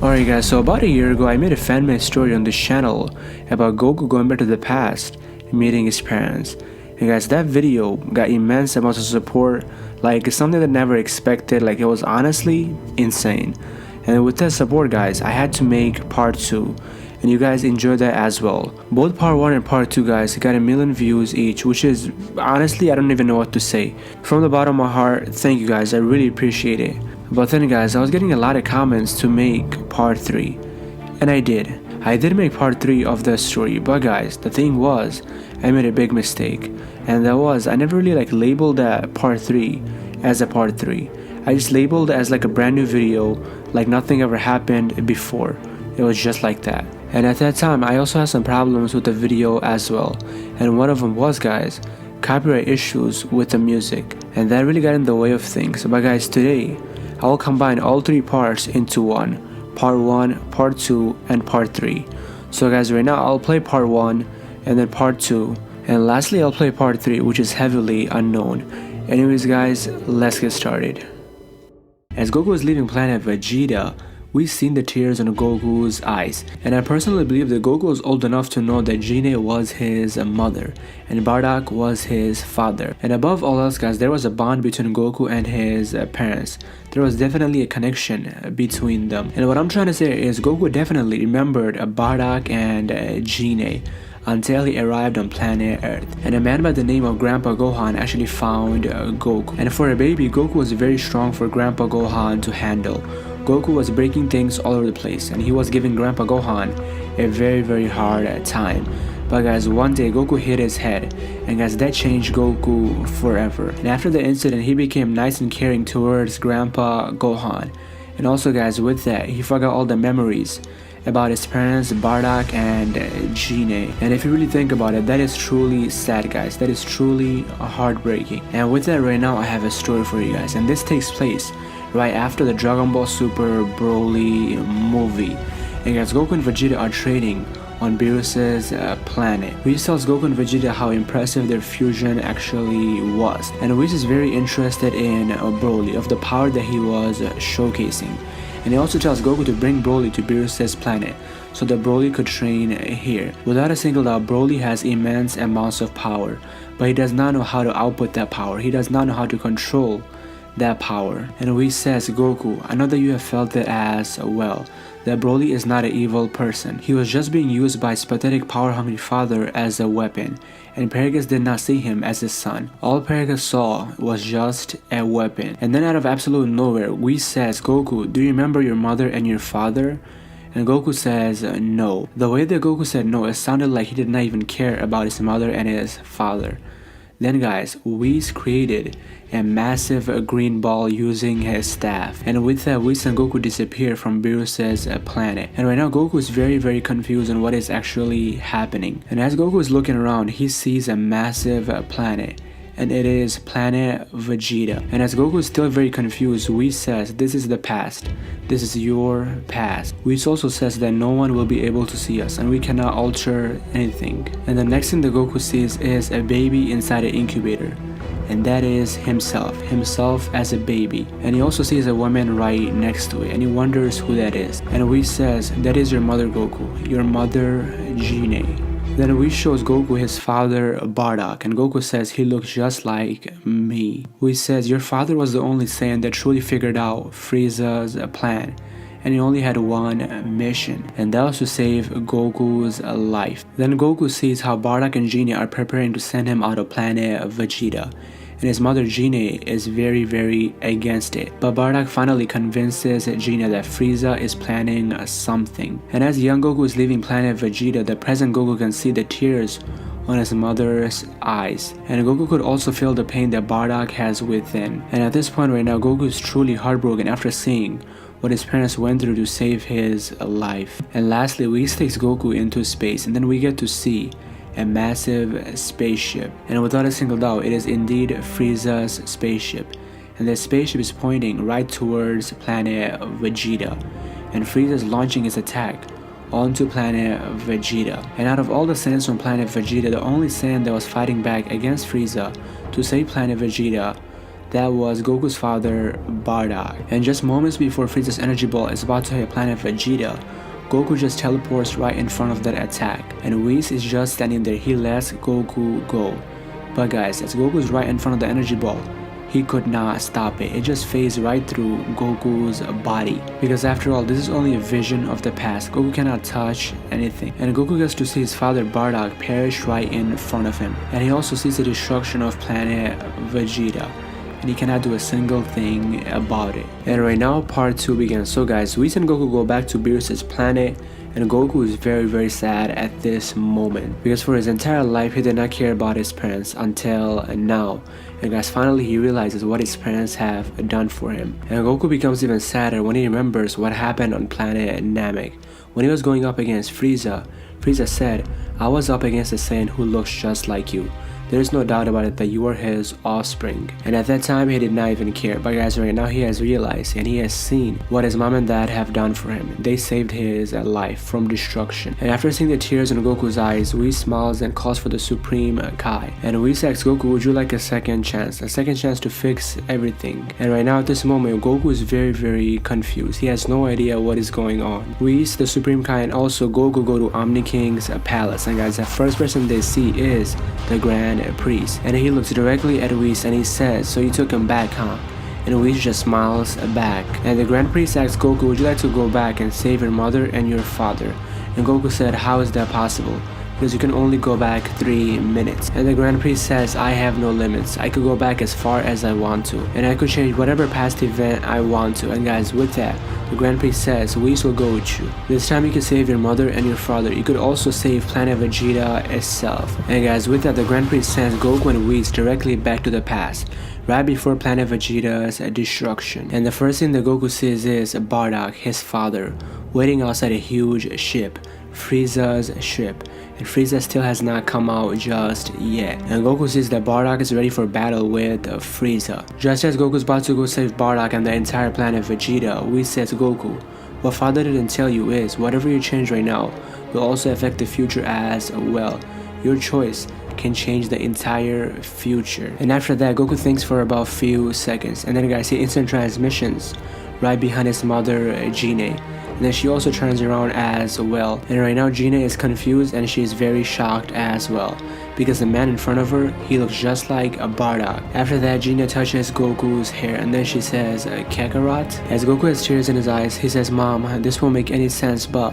Alright guys, so about a year ago I made a fan-made story on this channel about Goku going back to the past and meeting his parents. And guys, that video got immense amounts of support, like it's something that I never expected, like it was honestly insane. And with that support guys, I had to make part 2. And you guys enjoyed that as well. Both part 1 and part 2 guys got 1 million views each, which is honestly I don't even know what to say. From the bottom of my heart, thank you guys, I really appreciate it. But then guys, I was getting a lot of comments to make part 3. And I did. I did make part 3 of the story, but guys, the thing was, I made a big mistake. And that was, I never really labeled that part 3 as a part 3. I just labeled it as a brand new video, like nothing ever happened before. It was just like that. And at that time, I also had some problems with the video as well. And one of them was, guys, copyright issues with the music. And that really got in the way of things. But guys, today, I will combine all 3 parts into one. Part 1, Part 2, and Part 3. So guys, right now I'll play Part 1, and then Part 2, and lastly I'll play Part 3, which is heavily unknown. Anyways guys, let's get started. As Goku is leaving planet Vegeta, we've seen the tears in Goku's eyes, and I personally believe that Goku was old enough to know that Gine was his mother, and Bardock was his father. And above all else guys, there was a bond between Goku and his parents. There was definitely a connection between them. And what I'm trying to say is Goku definitely remembered Bardock and Gine until he arrived on planet Earth. And a man by the name of Grandpa Gohan actually found Goku. And for a baby, Goku was very strong for Grandpa Gohan to handle. Goku was breaking things all over the place, and he was giving Grandpa Gohan a very hard time. But guys, one day Goku hit his head, and guys, that changed Goku forever. And after the incident, he became nice and caring towards Grandpa Gohan. And also guys, with that, he forgot all the memories about his parents, Bardock and Gine. And if you really think about it, that is truly sad guys, that is truly heartbreaking. And with that, right now I have a story for you guys, and this takes place right after the Dragon Ball Super Broly movie. And guys, Goku and Vegeta are training on Beerus's planet. Whis tells Goku and Vegeta how impressive their fusion actually was. And Whis is very interested in Broly, of the power that he was showcasing. And he also tells Goku to bring Broly to Beerus's planet so that Broly could train here. Without a single doubt, Broly has immense amounts of power, but he does not know how to output that power. He does not know how to control that power. And Whis says, Goku, I know that you have felt it as well, that Broly is not an evil person. He was just being used by his pathetic power-hungry father as a weapon, and Paragus did not see him as his son. All Paragus saw was just a weapon. And then out of absolute nowhere, Whis says, Goku, do you remember your mother and your father? And Goku says no. The way that Goku said no, it sounded like he did not even care about his mother and his father. Then guys, Whis created a massive green ball using his staff, and with that Whis and Goku disappear from Beerus's planet. And right now Goku is very confused on what is actually happening. And as Goku is looking around, he sees a massive planet, and it is planet Vegeta. And as Goku is still very confused, Whis says, this is the past. This is your past. Whis also says that no one will be able to see us and we cannot alter anything. And the next thing that Goku sees is a baby inside an incubator. And that is himself as a baby. And he also sees a woman right next to it, and he wonders who that is. And Whis says, that is your mother, Goku, your mother Gine. Then Whis shows Goku his father Bardock, and Goku says he looks just like me. Whis says your father was the only Saiyan that truly figured out Frieza's plan, and he only had one mission, and that was to save Goku's life. Then Goku sees how Bardock and Gine are preparing to send him out of planet Vegeta, and his mother Gine is very against it. But Bardock finally convinces Gine that Frieza is planning something. And as young Goku is leaving planet Vegeta, the present Goku can see the tears on his mother's eyes, and Goku could also feel the pain that Bardock has within. And at this point right now, Goku is truly heartbroken after seeing what his parents went through to save his life. And lastly, Whis takes Goku into space, and then we get to see a massive spaceship. And without a single doubt, it is indeed Frieza's spaceship. And the spaceship is pointing right towards planet Vegeta. And Frieza is launching his attack onto planet Vegeta. And out of all the Saiyans on planet Vegeta, the only Saiyan that was fighting back against Frieza to save planet Vegeta, That was Goku's father, Bardock. And just moments before Frieza's energy ball is about to hit planet Vegeta, Goku just teleports right in front of that attack, and Whis is just standing there. He lets Goku go. But guys, as Goku's right in front of the energy ball, he could not stop it. It just phased right through Goku's body. Because after all, this is only a vision of the past. Goku cannot touch anything. And Goku gets to see his father Bardock perish right in front of him. And he also sees the destruction of planet Vegeta. And he cannot do a single thing about it. And right now part 2 begins. So guys, Whis and Goku go back to Beerus's planet, and Goku is very sad at this moment, because for his entire life he did not care about his parents until now. And guys, finally he realizes what his parents have done for him. And Goku becomes even sadder when he remembers what happened on planet Namek. When he was going up against Frieza, Frieza said, "I was up against a Saiyan who looks just like you. There's no doubt about it that you are his offspring." And at that time he did not even care. But guys, right now he has realized and he has seen what his mom and dad have done for him. They saved his life from destruction. And after seeing the tears in Goku's eyes, Whis smiles and calls for the Supreme Kai. And Whis asks Goku, would you like a second chance to fix everything? And right now at this moment, Goku is very confused. He has no idea what is going on. Whis, the Supreme Kai, and also Goku go to Omni King's palace. And guys, the first person they see is the Grand Priest, and he looks directly at Whis and he says, "So you took him back, huh?" And Whis just smiles back. And the Grand Priest asks Goku, "Would you like to go back and save your mother and your father?" And Goku said, "How is that possible? Because you can only go back 3 minutes." And the Grand Priest says, "I have no limits. I could go back as far as I want to, and I could change whatever past event I want to." And guys, with that, the Grand Priest says, "Whis will go with you. This time you can save your mother and your father. You could also save planet Vegeta itself." And guys, with that, the Grand Priest sends Goku and Whis directly back to the past, right before planet Vegeta's destruction. And the first thing that Goku sees is Bardock, his father, waiting outside a huge ship, Frieza's ship. And Frieza still has not come out just yet. And Goku sees that Bardock is ready for battle with Frieza. Just as Goku's about to go save Bardock and the entire planet Vegeta, Whis says, "Goku, what father didn't tell you is, whatever you change right now will also affect the future as well. Your choice can change the entire future." And after that, Goku thinks for about few seconds. And then guys, see instant transmissions right behind his mother, Gine. And then she also turns around as well. And right now Gina is confused and she is very shocked as well, because the man in front of her, he looks just like a Bardock. After that, Gina touches Goku's hair and then she says, "Kakarot?" As Goku has tears in his eyes, he says, "Mom, this won't make any sense, but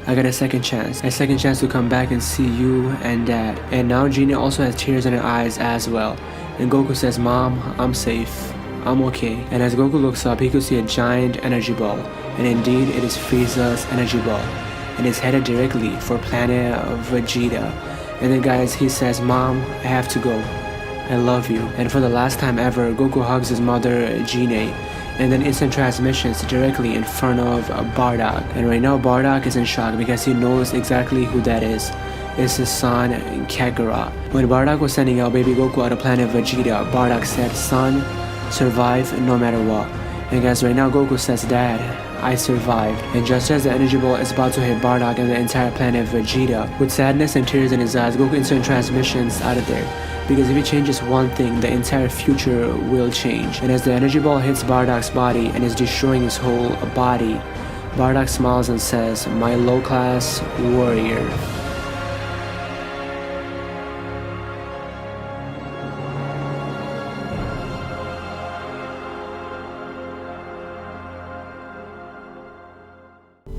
I got a second chance to come back and see you and Dad." And now Gina also has tears in her eyes as well. And Goku says, "Mom, I'm safe. I'm okay." And as Goku looks up, he could see a giant energy ball. And indeed, it is Frieza's energy ball. And it's headed directly for planet Vegeta. And then guys, he says, "Mom, I have to go. I love you." And for the last time ever, Goku hugs his mother, Gine. And then instant transmissions directly in front of Bardock. And right now, Bardock is in shock because he knows exactly who that is. It's his son, Kakarot. When Bardock was sending out baby Goku out of planet Vegeta, Bardock said, "Son, survive no matter what." And guys, right now Goku says, "Dad, I survived." And just as the energy ball is about to hit Bardock and the entire planet Vegeta, with sadness and tears in his eyes, Goku instant transmissions out of there. Because if he changes one thing, the entire future will change. And as the energy ball hits Bardock's body and is destroying his whole body, Bardock smiles and says, "My low-class warrior."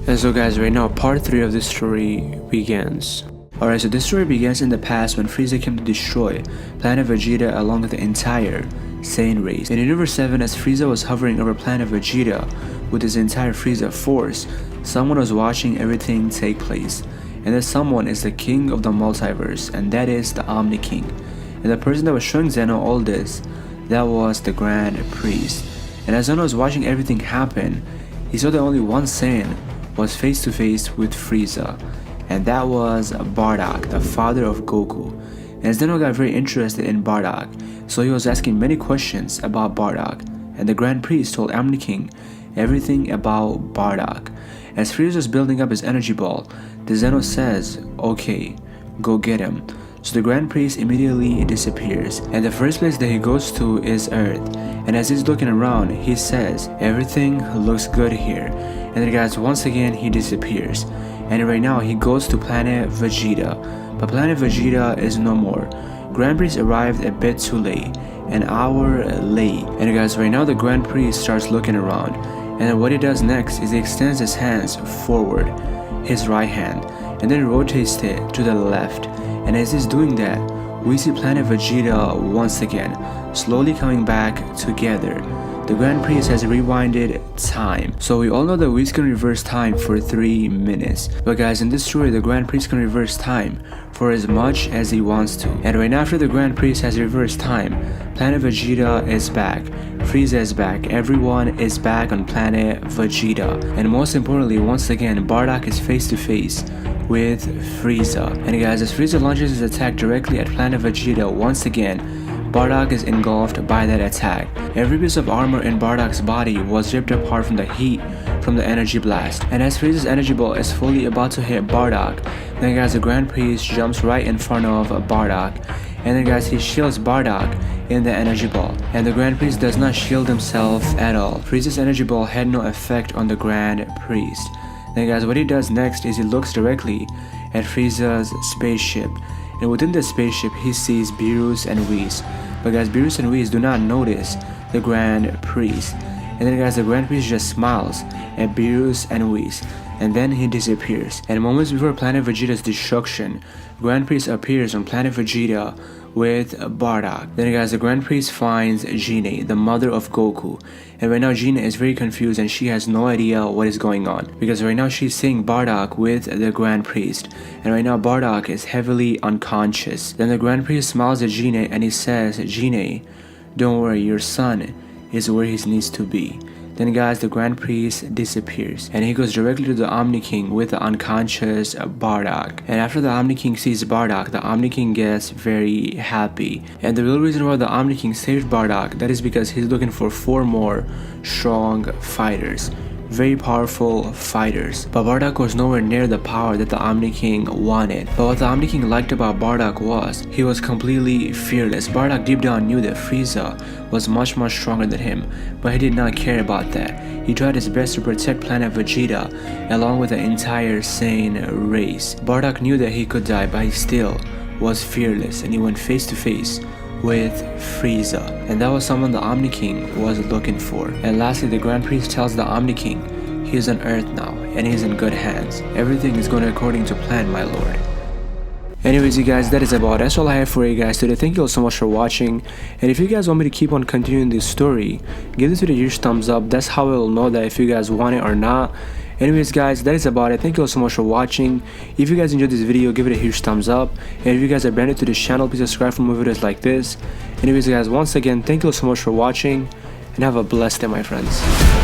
And so guys, right now part 3 of this story begins. Alright, so this story begins in the past when Frieza came to destroy planet Vegeta along with the entire Saiyan race. In Universe 7, as Frieza was hovering over planet Vegeta with his entire Frieza force, someone was watching everything take place. And that someone is the king of the multiverse, and that is the Omni King. And the person that was showing Zeno all this, that was the Grand Priest. And as Zeno was watching everything happen, he saw that only one Saiyan was face to face with Frieza, and that was Bardock, the father of Goku. And Zeno got very interested in Bardock, so he was asking many questions about Bardock, and the Grand Priest told Omni King everything about Bardock. As Frieza was building up his energy ball, the Zeno says, "Okay, go get him." So the Grand Priest immediately disappears, and the first place that he goes to is Earth. And as he's looking around, he says, "Everything looks good here." And then guys, once again he disappears. And right now he goes to planet Vegeta, but planet Vegeta is no more. Grand Priest arrived a bit too late, an hour late. And guys, right now the Grand Priest starts looking around, and then what he does next is he extends his hands forward, his right hand, and then rotates it to the left. And as he's doing that, we see planet Vegeta once again, slowly coming back together. The Grand Priest has rewinded time. So we all know that Whis can reverse time for 3 minutes. But guys, in this story, the Grand Priest can reverse time for as much as he wants to. And right after the Grand Priest has reversed time, planet Vegeta is back, Frieza is back, everyone is back on planet Vegeta. And most importantly, once again, Bardock is face to face with Frieza. And guys, as Frieza launches his attack directly at planet Vegeta once again, Bardock is engulfed by that attack. Every piece of armor in Bardock's body was ripped apart from the heat from the energy blast. And as Frieza's energy ball is fully about to hit Bardock, then guys, the Grand Priest jumps right in front of Bardock. And then guys, he shields Bardock in the energy ball. And the Grand Priest does not shield himself at all. Frieza's energy ball had no effect on the Grand Priest. Then guys, what he does next is he looks directly at Frieza's spaceship. And within the spaceship, he sees Beerus and Whis. But guys, Beerus and Whis do not notice the Grand Priest. And then guys, the Grand Priest just smiles at Beerus and Whis. And then he disappears. And moments before planet Vegeta's destruction, Grand Priest appears on planet Vegeta with Bardock. Then guys, the Grand Priest finds Gine, the mother of Goku. And right now Gine is very confused and she has no idea what is going on. Because right now she's seeing Bardock with the Grand Priest. And right now Bardock is heavily unconscious. Then the Grand Priest smiles at Gine and he says, "Gine, don't worry, your son is where he needs to be." Then guys, the Grand Priest disappears and he goes directly to the Omni King with the unconscious Bardock. And after the Omni King sees Bardock, the Omni King gets very happy. And the real reason why the Omni King saved Bardock, that is because he's looking for 4 more strong fighters. Very powerful fighters. But Bardock was nowhere near the power that the Omni King wanted. But what the Omni King liked about Bardock was he was completely fearless. Bardock deep down knew that Frieza was much stronger than him, but he did not care about that. He tried his best to protect planet Vegeta along with the entire Saiyan race. Bardock knew that he could die, but he still was fearless and he went face to face with Frieza, and that was someone the Omni King was looking for. And lastly, the Grand Priest tells the Omni King he is on Earth now and he's in good hands. Everything is going according to plan, my lord. Anyways, you guys, that is about it. That's all I have for you guys today. Thank you all so much for watching, and if you guys want me to keep on continuing this story, give this video a huge thumbs up. That's how I will know that if you guys want it or not. Anyways guys, that is about it. Thank you all so much for watching. If you guys enjoyed this video, give it a huge thumbs up, and if you guys are brand new to this channel, please subscribe for more videos like this. Anyways guys, once again, thank you all so much for watching, and have a blessed day, my friends.